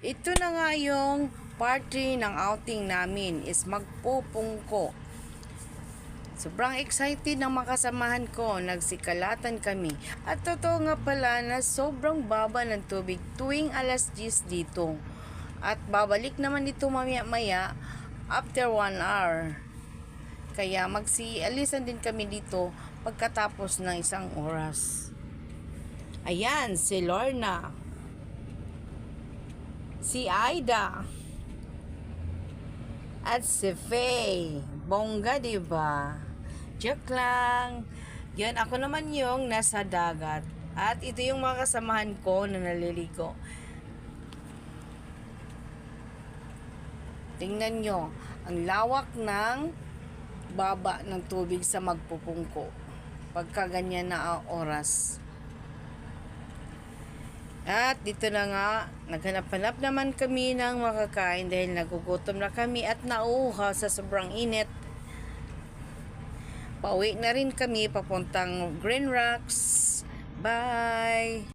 Ito na nga yung party ng outing namin is magpupungko. Sobrang excited ng makasamahan ko, nagsikalatan kami. At totoo nga pala na sobrang baba ng tubig tuwing alas 10 dito. At babalik naman dito mamaya-maya after 1 hour. Kaya magsialisan din kami dito pagkatapos ng 1 oras. Ayan, si Lorna. Si Aida. At si Faye. Bongga, diba? Joke lang. Yan, ako naman yung nasa dagat. At ito yung mga kasamahan ko na naliligo. Tingnan nyo, ang lawak ng baba ng tubig sa magpupungko. Pagka ganyan na oras. At dito na nga, naghanap-hanap naman kami ng makakain dahil nagugutom na kami at nauuhaw sa sobrang init. Pauwi na rin kami papuntang Green Rocks. Bye!